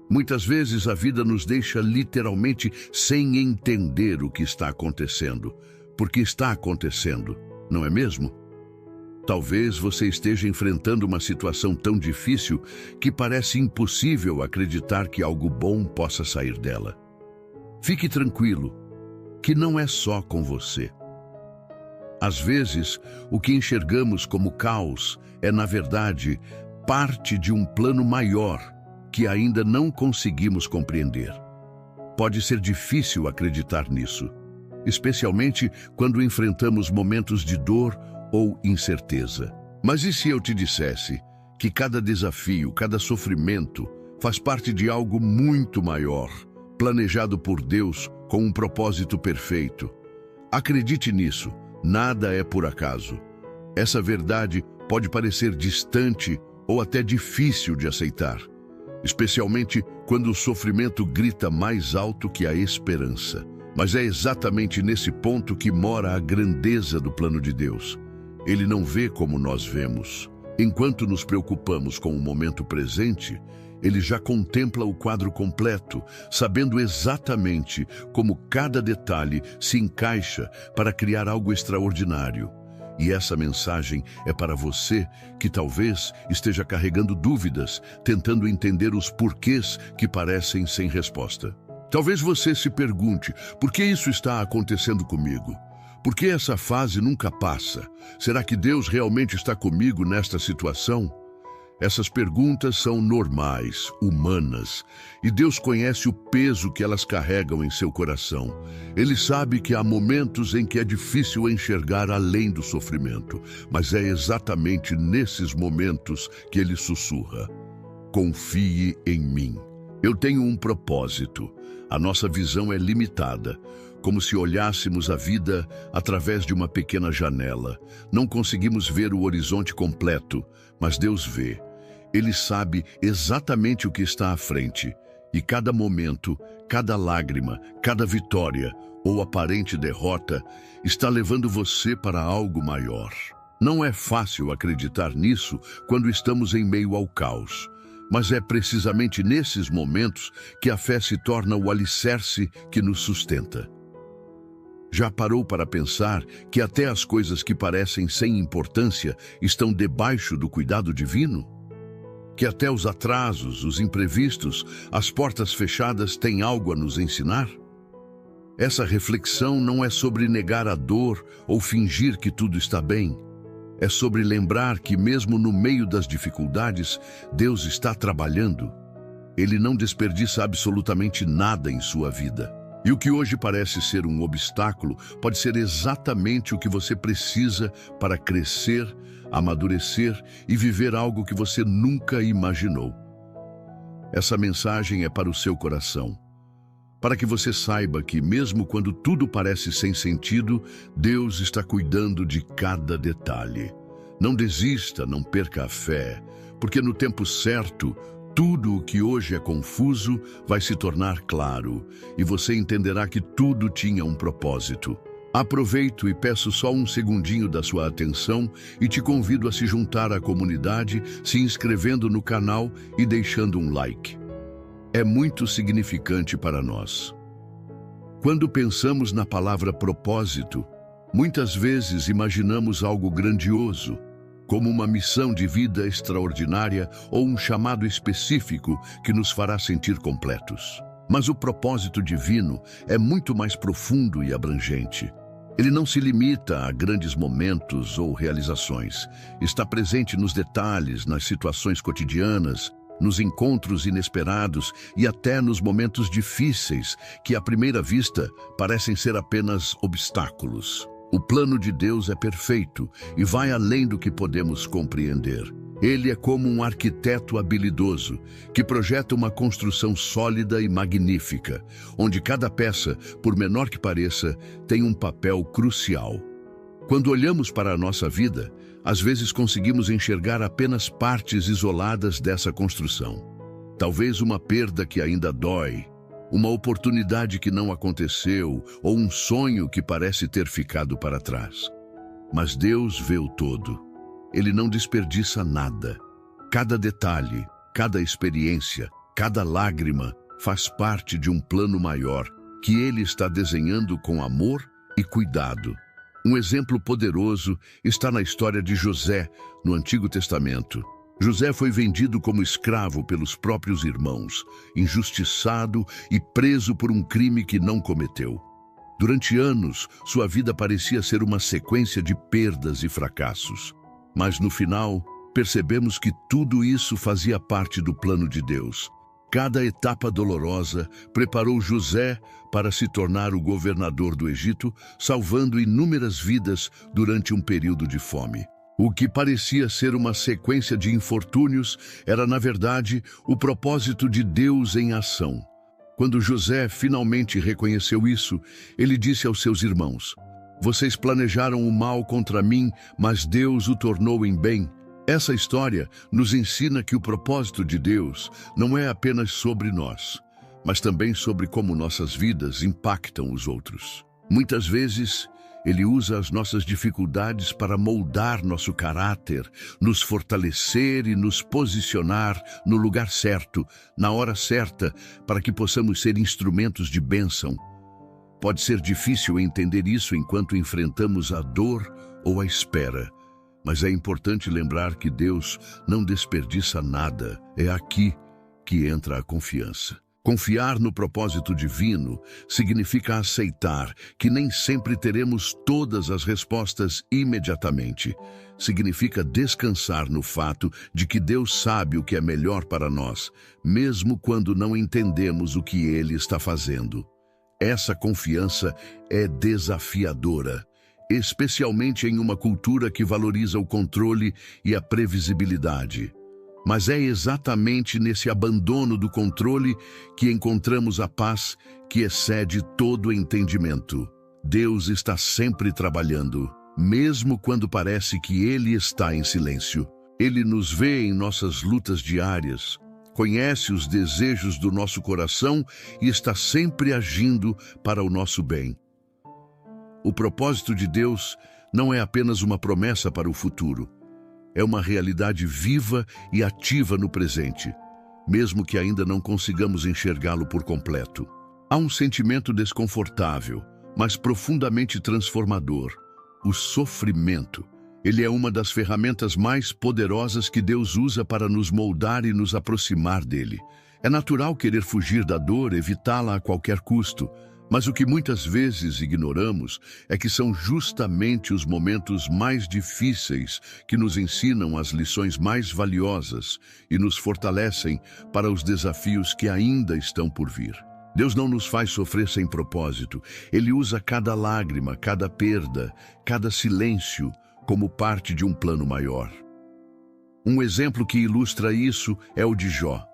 Muitas vezes a vida nos deixa literalmente sem entender o que está acontecendo, porque está acontecendo, não é mesmo? Talvez você esteja enfrentando uma situação tão difícil que parece impossível acreditar que algo bom possa sair dela. Fique tranquilo, que não é só com você. Às vezes, o que enxergamos como caos é, na verdade, parte de um plano maior que ainda não conseguimos compreender. Pode ser difícil acreditar nisso, especialmente quando enfrentamos momentos de dor ou incerteza. Mas e se eu te dissesse que cada desafio, cada sofrimento faz parte de algo muito maior, planejado por Deus com um propósito perfeito? Acredite nisso, nada é por acaso. Essa verdade pode parecer distante ou até difícil de aceitar, especialmente quando o sofrimento grita mais alto que a esperança. Mas é exatamente nesse ponto que mora a grandeza do plano de Deus. Ele não vê como nós vemos. Enquanto nos preocupamos com o momento presente, ele já contempla o quadro completo, sabendo exatamente como cada detalhe se encaixa para criar algo extraordinário. E essa mensagem é para você que talvez esteja carregando dúvidas, tentando entender os porquês que parecem sem resposta. Talvez você se pergunte, por que isso está acontecendo comigo? Por que essa fase nunca passa? Será que Deus realmente está comigo nesta situação? Essas perguntas são normais, humanas, e Deus conhece o peso que elas carregam em seu coração. Ele sabe que há momentos em que é difícil enxergar além do sofrimento, mas é exatamente nesses momentos que Ele sussurra: confie em mim. Eu tenho um propósito. A nossa visão é limitada, como se olhássemos a vida através de uma pequena janela. Não conseguimos ver o horizonte completo, mas Deus vê. Ele sabe exatamente o que está à frente, e cada momento, cada lágrima, cada vitória ou aparente derrota está levando você para algo maior. Não é fácil acreditar nisso quando estamos em meio ao caos, mas é precisamente nesses momentos que a fé se torna o alicerce que nos sustenta. Já parou para pensar que até as coisas que parecem sem importância estão debaixo do cuidado divino? Que até os atrasos, os imprevistos, as portas fechadas têm algo a nos ensinar? Essa reflexão não é sobre negar a dor ou fingir que tudo está bem. É sobre lembrar que mesmo no meio das dificuldades, Deus está trabalhando. Ele não desperdiça absolutamente nada em sua vida. E o que hoje parece ser um obstáculo pode ser exatamente o que você precisa para crescer, amadurecer e viver algo que você nunca imaginou. Essa mensagem é para o seu coração, para que você saiba que mesmo quando tudo parece sem sentido, Deus está cuidando de cada detalhe. Não desista, não perca a fé, porque no tempo certo, tudo o que hoje é confuso vai se tornar claro, e você entenderá que tudo tinha um propósito. Aproveito e peço só um segundinho da sua atenção e te convido a se juntar à comunidade, se inscrevendo no canal e deixando um like. É muito significante para nós. Quando pensamos na palavra propósito, muitas vezes imaginamos algo grandioso, como uma missão de vida extraordinária ou um chamado específico que nos fará sentir completos. Mas o propósito divino é muito mais profundo e abrangente. Ele não se limita a grandes momentos ou realizações. Está presente nos detalhes, nas situações cotidianas, nos encontros inesperados e até nos momentos difíceis que, à primeira vista, parecem ser apenas obstáculos. O plano de Deus é perfeito e vai além do que podemos compreender. Ele é como um arquiteto habilidoso que projeta uma construção sólida e magnífica, onde cada peça, por menor que pareça, tem um papel crucial. Quando olhamos para a nossa vida, às vezes conseguimos enxergar apenas partes isoladas dessa construção. Talvez uma perda que ainda dói, uma oportunidade que não aconteceu ou um sonho que parece ter ficado para trás. Mas Deus vê o todo. Ele não desperdiça nada. Cada detalhe, cada experiência, Cada lágrima faz parte de um plano maior que ele está desenhando com amor e cuidado. Um exemplo poderoso está na história de José, no Antigo Testamento. José foi vendido como escravo pelos próprios irmãos, injustiçado e preso por um crime que não cometeu. Durante anos, sua vida parecia ser uma sequência de perdas e fracassos. Mas no final, percebemos que tudo isso fazia parte do plano de Deus. Cada etapa dolorosa preparou José para se tornar o governador do Egito, salvando inúmeras vidas durante um período de fome. O que parecia ser uma sequência de infortúnios era, na verdade, o propósito de Deus em ação. Quando José finalmente reconheceu isso, ele disse aos seus irmãos: "Vocês planejaram o mal contra mim, mas Deus o tornou em bem." Essa história nos ensina que o propósito de Deus não é apenas sobre nós, mas também sobre como nossas vidas impactam os outros. Muitas vezes, Ele usa as nossas dificuldades para moldar nosso caráter, nos fortalecer e nos posicionar no lugar certo, na hora certa, para que possamos ser instrumentos de bênção. Pode ser difícil entender isso enquanto enfrentamos a dor ou a espera. Mas é importante lembrar que Deus não desperdiça nada. É aqui que entra a confiança. Confiar no propósito divino significa aceitar que nem sempre teremos todas as respostas imediatamente. Significa descansar no fato de que Deus sabe o que é melhor para nós, mesmo quando não entendemos o que Ele está fazendo. Essa confiança é desafiadora, especialmente em uma cultura que valoriza o controle e a previsibilidade. Mas é exatamente nesse abandono do controle que encontramos a paz que excede todo entendimento. Deus está sempre trabalhando, mesmo quando parece que Ele está em silêncio. Ele nos vê em nossas lutas diárias, conhece os desejos do nosso coração e está sempre agindo para o nosso bem. O propósito de Deus não é apenas uma promessa para o futuro. É uma realidade viva e ativa no presente, mesmo que ainda não consigamos enxergá-lo por completo. Há um sentimento desconfortável, mas profundamente transformador: o sofrimento. Ele é uma das ferramentas mais poderosas que Deus usa para nos moldar e nos aproximar dele. É natural querer fugir da dor, evitá-la a qualquer custo. Mas o que muitas vezes ignoramos é que são justamente os momentos mais difíceis que nos ensinam as lições mais valiosas e nos fortalecem para os desafios que ainda estão por vir. Deus não nos faz sofrer sem propósito. Ele usa cada lágrima, cada perda, cada silêncio como parte de um plano maior. Um exemplo que ilustra isso é o de Jó,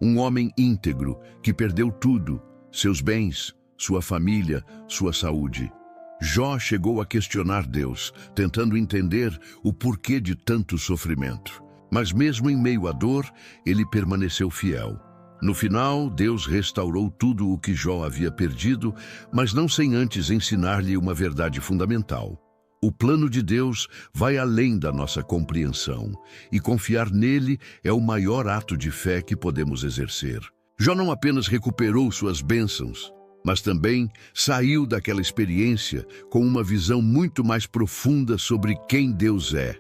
um homem íntegro que perdeu tudo: seus bens, sua família, sua saúde. Jó chegou a questionar Deus, tentando entender o porquê de tanto sofrimento. Mas mesmo em meio à dor, ele permaneceu fiel. No final, Deus restaurou tudo o que Jó havia perdido, mas não sem antes ensinar-lhe uma verdade fundamental. O plano de Deus vai além da nossa compreensão, e confiar nele é o maior ato de fé que podemos exercer. Jó não apenas recuperou suas bênçãos, mas também saiu daquela experiência com uma visão muito mais profunda sobre quem Deus é.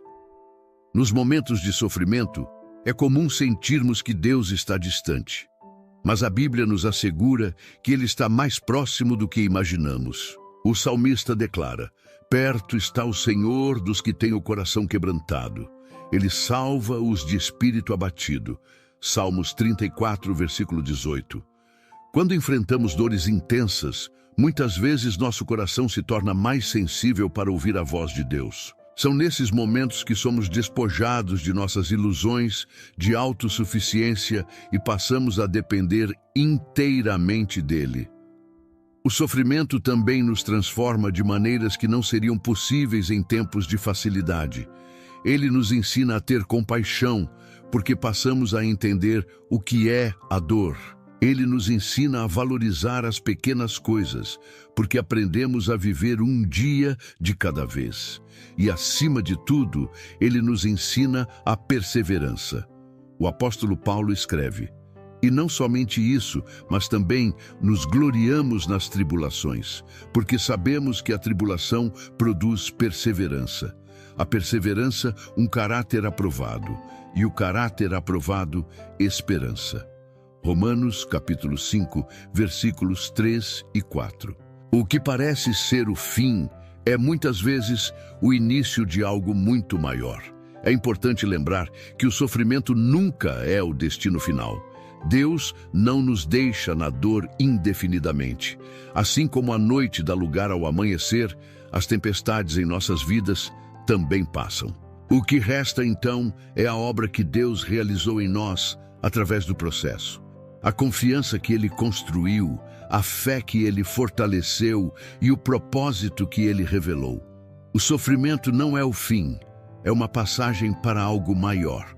Nos momentos de sofrimento, é comum sentirmos que Deus está distante. Mas a Bíblia nos assegura que Ele está mais próximo do que imaginamos. O salmista declara: "Perto está o Senhor dos que têm o coração quebrantado. Ele salva os de espírito abatido." Salmos 34, versículo 18. Quando enfrentamos dores intensas, muitas vezes nosso coração se torna mais sensível para ouvir a voz de Deus. São nesses momentos que somos despojados de nossas ilusões de autossuficiência e passamos a depender inteiramente dele. O sofrimento também nos transforma de maneiras que não seriam possíveis em tempos de facilidade. Ele nos ensina a ter compaixão, porque passamos a entender o que é a dor. Ele nos ensina a valorizar as pequenas coisas, porque aprendemos a viver um dia de cada vez. E, acima de tudo, ele nos ensina a perseverança. O apóstolo Paulo escreve: E não somente isso, mas também nos gloriamos nas tribulações, porque sabemos que a tribulação produz perseverança. A perseverança, um caráter aprovado, e o caráter aprovado, esperança. Romanos, capítulo 5, versículos 3 e 4. O que parece ser o fim é muitas vezes o início de algo muito maior. É importante lembrar que o sofrimento nunca é o destino final. Deus não nos deixa na dor indefinidamente. Assim como a noite dá lugar ao amanhecer, as tempestades em nossas vidas também passam. O que resta então é a obra que Deus realizou em nós através do processo. A confiança que Ele construiu, a fé que Ele fortaleceu e o propósito que Ele revelou. O sofrimento não é o fim, é uma passagem para algo maior.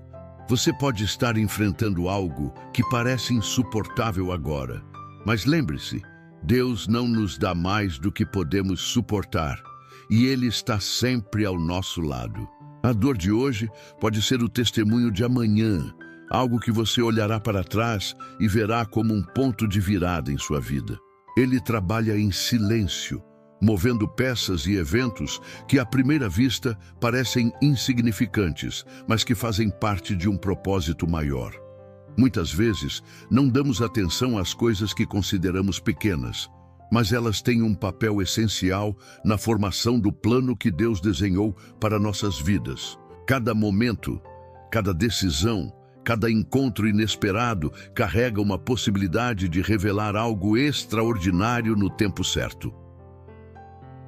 Você pode estar enfrentando algo que parece insuportável agora, mas lembre-se, Deus não nos dá mais do que podemos suportar, e Ele está sempre ao nosso lado. A dor de hoje pode ser o testemunho de amanhã, algo que você olhará para trás e verá como um ponto de virada em sua vida. Ele trabalha em silêncio, movendo peças e eventos que à primeira vista parecem insignificantes, mas que fazem parte de um propósito maior. Muitas vezes não damos atenção às coisas que consideramos pequenas, mas elas têm um papel essencial na formação do plano que Deus desenhou para nossas vidas. Cada momento, cada decisão, cada encontro inesperado carrega uma possibilidade de revelar algo extraordinário no tempo certo.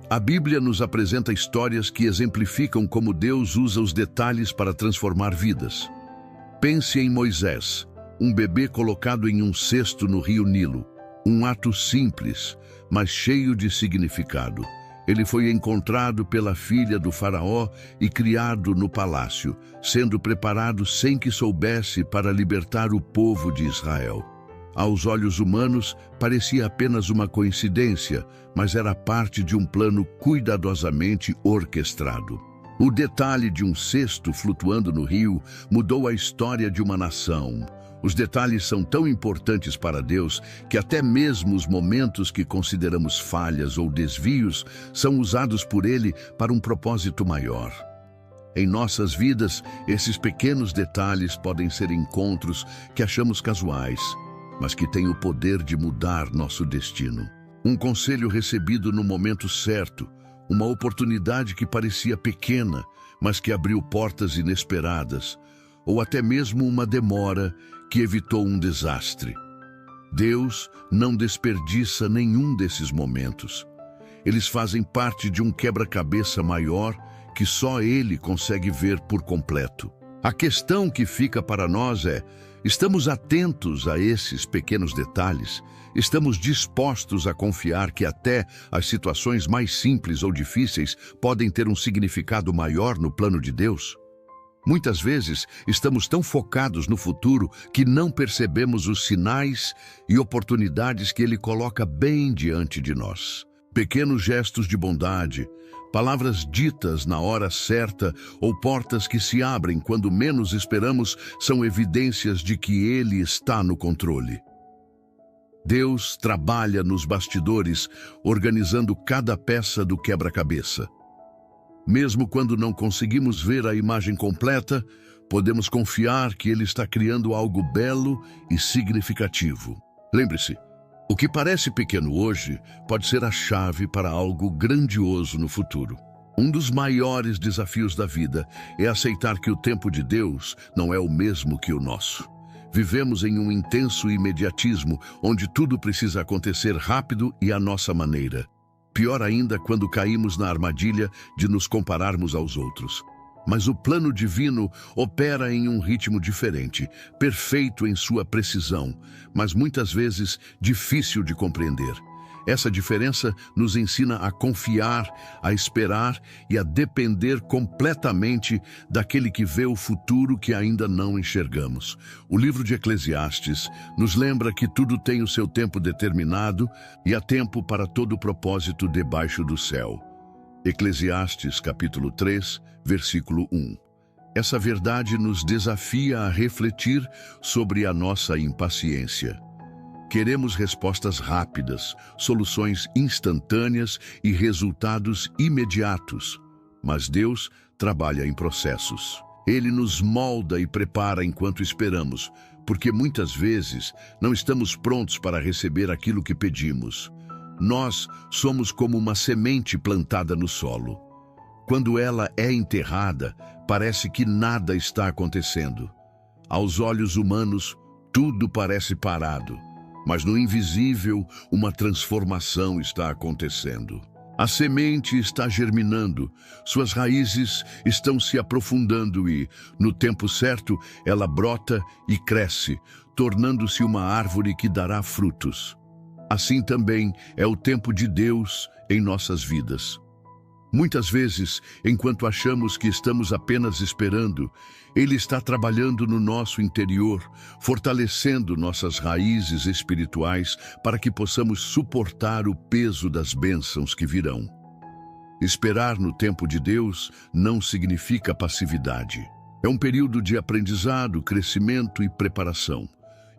A Bíblia nos apresenta histórias que exemplificam como Deus usa os detalhes para transformar vidas. Pense em Moisés, um bebê colocado em um cesto no rio Nilo. Um ato simples, mas cheio de significado. Ele foi encontrado pela filha do faraó e criado no palácio, sendo preparado sem que soubesse para libertar o povo de Israel. Aos olhos humanos, parecia apenas uma coincidência, mas era parte de um plano cuidadosamente orquestrado. O detalhe de um cesto flutuando no rio mudou a história de uma nação. Os detalhes são tão importantes para Deus que até mesmo os momentos que consideramos falhas ou desvios são usados por Ele para um propósito maior. Em nossas vidas, esses pequenos detalhes podem ser encontros que achamos casuais, mas que têm o poder de mudar nosso destino. Um conselho recebido no momento certo, uma oportunidade que parecia pequena, mas que abriu portas inesperadas, ou até mesmo uma demora que evitou um desastre. Deus não desperdiça nenhum desses momentos. Eles fazem parte de um quebra-cabeça maior que só Ele consegue ver por completo. A questão que fica para nós é: estamos atentos a esses pequenos detalhes? Estamos dispostos a confiar que até as situações mais simples ou difíceis podem ter um significado maior no plano de Deus? Muitas vezes estamos tão focados no futuro que não percebemos os sinais e oportunidades que Ele coloca bem diante de nós. Pequenos gestos de bondade, palavras ditas na hora certa ou portas que se abrem quando menos esperamos são evidências de que Ele está no controle. Deus trabalha nos bastidores, organizando cada peça do quebra-cabeça. Mesmo quando não conseguimos ver a imagem completa, podemos confiar que Ele está criando algo belo e significativo. Lembre-se, o que parece pequeno hoje pode ser a chave para algo grandioso no futuro. Um dos maiores desafios da vida é aceitar que o tempo de Deus não é o mesmo que o nosso. Vivemos em um intenso imediatismo, onde tudo precisa acontecer rápido e à nossa maneira. Pior ainda quando caímos na armadilha de nos compararmos aos outros. Mas o plano divino opera em um ritmo diferente, perfeito em sua precisão, mas muitas vezes difícil de compreender. Essa diferença nos ensina a confiar, a esperar e a depender completamente daquele que vê o futuro que ainda não enxergamos. O livro de Eclesiastes nos lembra que tudo tem o seu tempo determinado e há tempo para todo propósito debaixo do céu. Eclesiastes, capítulo 3, versículo 1. Essa verdade nos desafia a refletir sobre a nossa impaciência. Queremos respostas rápidas, soluções instantâneas e resultados imediatos. Mas Deus trabalha em processos. Ele nos molda e prepara enquanto esperamos, porque muitas vezes não estamos prontos para receber aquilo que pedimos. Nós somos como uma semente plantada no solo. Quando ela é enterrada, parece que nada está acontecendo. Aos olhos humanos, tudo parece parado. Mas no invisível, uma transformação está acontecendo. A semente está germinando, suas raízes estão se aprofundando e, no tempo certo, ela brota e cresce, tornando-se uma árvore que dará frutos. Assim também é o tempo de Deus em nossas vidas. Muitas vezes, enquanto achamos que estamos apenas esperando, Ele está trabalhando no nosso interior, fortalecendo nossas raízes espirituais para que possamos suportar o peso das bênçãos que virão. Esperar no tempo de Deus não significa passividade. É um período de aprendizado, crescimento e preparação.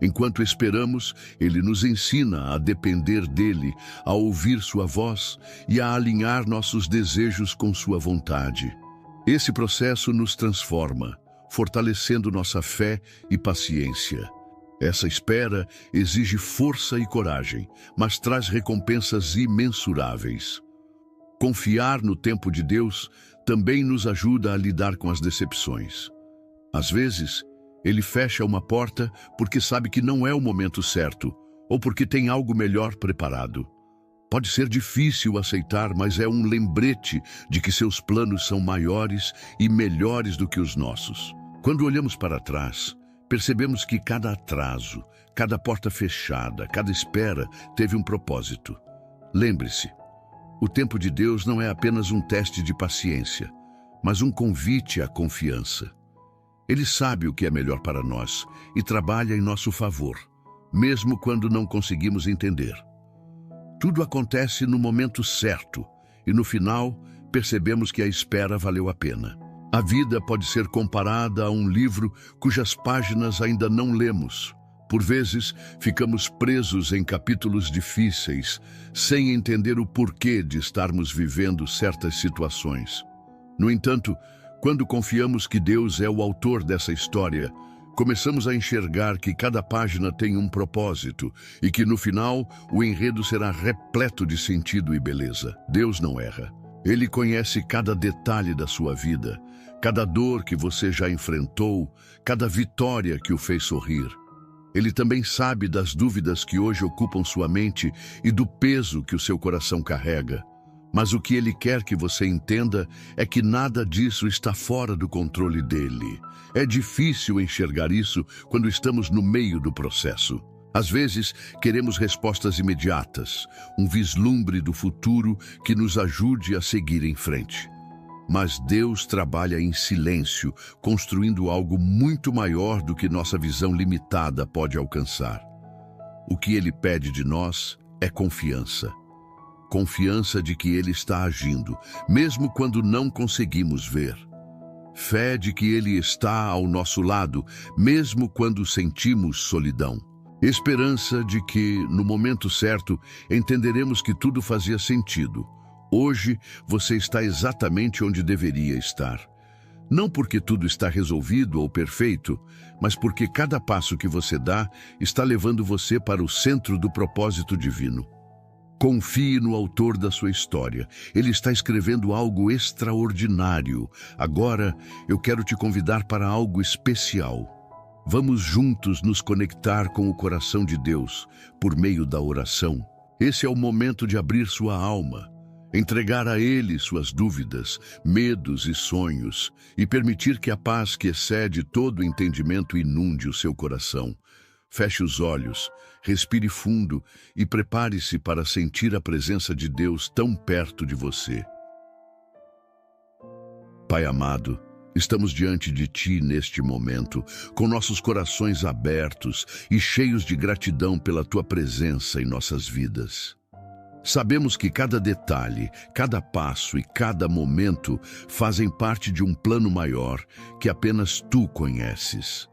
Enquanto esperamos, Ele nos ensina a depender dEle, a ouvir Sua voz e a alinhar nossos desejos com Sua vontade. Esse processo nos transforma, fortalecendo nossa fé e paciência. Essa espera exige força e coragem, mas traz recompensas imensuráveis. Confiar no tempo de Deus também nos ajuda a lidar com as decepções. Às vezes, Ele fecha uma porta porque sabe que não é o momento certo, ou porque tem algo melhor preparado. Pode ser difícil aceitar, mas é um lembrete de que seus planos são maiores e melhores do que os nossos. Quando olhamos para trás, percebemos que cada atraso, cada porta fechada, cada espera teve um propósito. Lembre-se, o tempo de Deus não é apenas um teste de paciência, mas um convite à confiança. Ele sabe o que é melhor para nós e trabalha em nosso favor, mesmo quando não conseguimos entender. Tudo acontece no momento certo e, no final, percebemos que a espera valeu a pena. A vida pode ser comparada a um livro cujas páginas ainda não lemos. Por vezes, ficamos presos em capítulos difíceis, sem entender o porquê de estarmos vivendo certas situações. No entanto, quando confiamos que Deus é o autor dessa história, começamos a enxergar que cada página tem um propósito e que, no final, o enredo será repleto de sentido e beleza. Deus não erra. Ele conhece cada detalhe da sua vida, cada dor que você já enfrentou, cada vitória que o fez sorrir. Ele também sabe das dúvidas que hoje ocupam sua mente e do peso que o seu coração carrega. Mas o que Ele quer que você entenda é que nada disso está fora do controle dele. É difícil enxergar isso quando estamos no meio do processo. Às vezes, queremos respostas imediatas, um vislumbre do futuro que nos ajude a seguir em frente. Mas Deus trabalha em silêncio, construindo algo muito maior do que nossa visão limitada pode alcançar. O que Ele pede de nós é confiança. Confiança de que Ele está agindo, mesmo quando não conseguimos ver. Fé de que Ele está ao nosso lado, mesmo quando sentimos solidão. Esperança de que, no momento certo, entenderemos que tudo fazia sentido. Hoje, você está exatamente onde deveria estar. Não porque tudo está resolvido ou perfeito, mas porque cada passo que você dá está levando você para o centro do propósito divino. Confie no autor da sua história. Ele está escrevendo algo extraordinário. Agora, eu quero te convidar para algo especial. Vamos juntos nos conectar com o coração de Deus por meio da oração. Esse é o momento de abrir sua alma, entregar a Ele suas dúvidas, medos e sonhos e permitir que a paz que excede todo entendimento inunde o seu coração. Feche os olhos, respire fundo e prepare-se para sentir a presença de Deus tão perto de você. Pai amado, estamos diante de Ti neste momento, com nossos corações abertos e cheios de gratidão pela Tua presença em nossas vidas. Sabemos que cada detalhe, cada passo e cada momento fazem parte de um plano maior que apenas Tu conheces.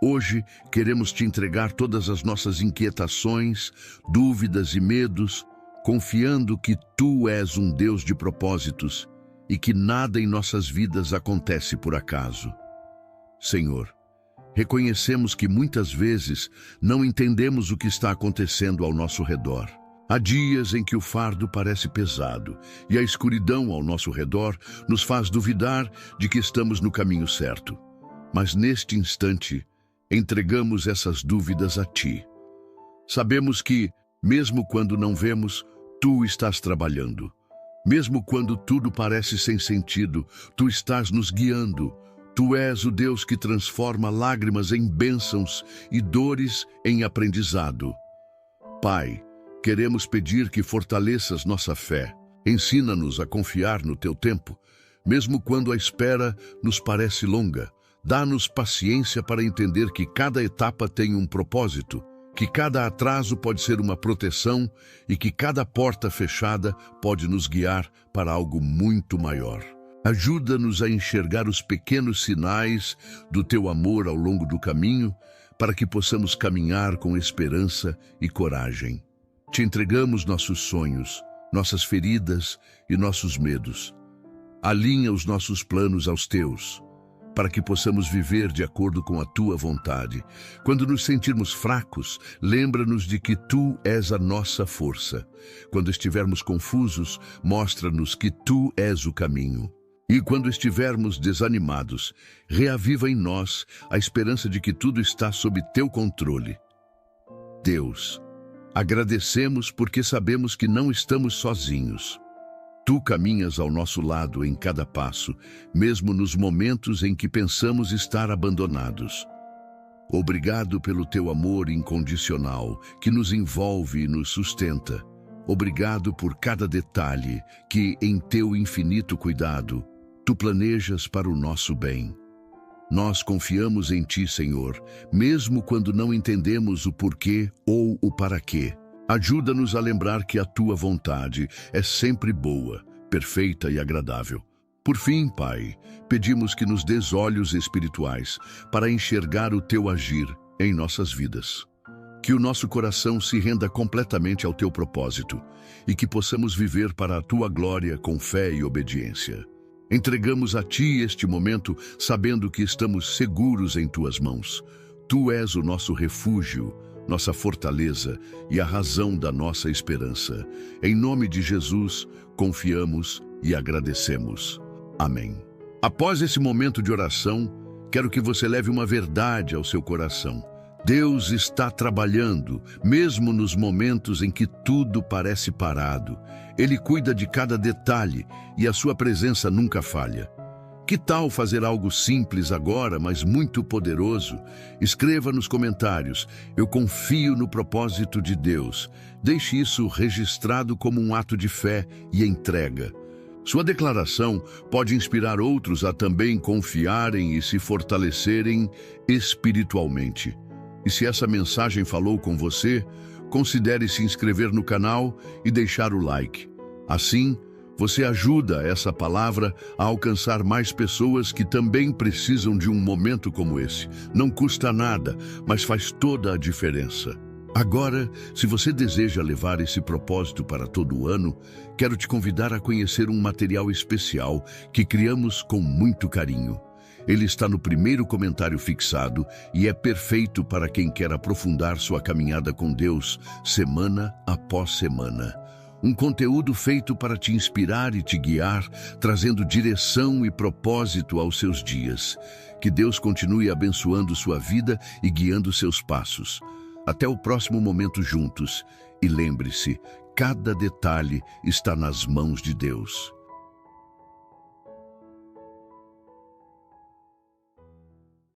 Hoje, queremos Te entregar todas as nossas inquietações, dúvidas e medos, confiando que Tu és um Deus de propósitos e que nada em nossas vidas acontece por acaso. Senhor, reconhecemos que muitas vezes não entendemos o que está acontecendo ao nosso redor. Há dias em que o fardo parece pesado e a escuridão ao nosso redor nos faz duvidar de que estamos no caminho certo. Mas neste instante, entregamos essas dúvidas a Ti. Sabemos que, mesmo quando não vemos, Tu estás trabalhando. Mesmo quando tudo parece sem sentido, Tu estás nos guiando. Tu és o Deus que transforma lágrimas em bênçãos e dores em aprendizado. Pai, queremos pedir que fortaleças nossa fé. Ensina-nos a confiar no Teu tempo, mesmo quando a espera nos parece longa. Dá-nos paciência para entender que cada etapa tem um propósito, que cada atraso pode ser uma proteção e que cada porta fechada pode nos guiar para algo muito maior. Ajuda-nos a enxergar os pequenos sinais do Teu amor ao longo do caminho, para que possamos caminhar com esperança e coragem. Te entregamos nossos sonhos, nossas feridas e nossos medos. Alinha os nossos planos aos Teus, para que possamos viver de acordo com a Tua vontade. Quando nos sentirmos fracos, lembra-nos de que Tu és a nossa força. Quando estivermos confusos, mostra-nos que Tu és o caminho. E quando estivermos desanimados, reaviva em nós a esperança de que tudo está sob Teu controle. Deus, agradecemos porque sabemos que não estamos sozinhos. Tu caminhas ao nosso lado em cada passo, mesmo nos momentos em que pensamos estar abandonados. Obrigado pelo Teu amor incondicional, que nos envolve e nos sustenta. Obrigado por cada detalhe que, em Teu infinito cuidado, Tu planejas para o nosso bem. Nós confiamos em Ti, Senhor, mesmo quando não entendemos o porquê ou o para quê. Ajuda-nos a lembrar que a Tua vontade é sempre boa, perfeita e agradável. Por fim, Pai, pedimos que nos dês olhos espirituais para enxergar o Teu agir em nossas vidas. Que o nosso coração se renda completamente ao Teu propósito e que possamos viver para a Tua glória com fé e obediência. Entregamos a Ti este momento, sabendo que estamos seguros em Tuas mãos. Tu és o nosso refúgio, nossa fortaleza e a razão da nossa esperança. Em nome de Jesus, confiamos e agradecemos. Amém. Após esse momento de oração, quero que você leve uma verdade ao seu coração. Deus está trabalhando, mesmo nos momentos em que tudo parece parado. Ele cuida de cada detalhe e a sua presença nunca falha. Que tal fazer algo simples agora, mas muito poderoso? Escreva nos comentários: eu confio no propósito de Deus. Deixe isso registrado como um ato de fé e entrega. Sua declaração pode inspirar outros a também confiarem e se fortalecerem espiritualmente. E se essa mensagem falou com você, considere se inscrever no canal e deixar o like. Assim, você ajuda essa palavra a alcançar mais pessoas que também precisam de um momento como esse. Não custa nada, mas faz toda a diferença. Agora, se você deseja levar esse propósito para todo o ano, quero te convidar a conhecer um material especial que criamos com muito carinho. Ele está no primeiro comentário fixado e é perfeito para quem quer aprofundar sua caminhada com Deus, semana após semana. Um conteúdo feito para te inspirar e te guiar, trazendo direção e propósito aos seus dias. Que Deus continue abençoando sua vida e guiando seus passos. Até o próximo momento juntos. E lembre-se, cada detalhe está nas mãos de Deus.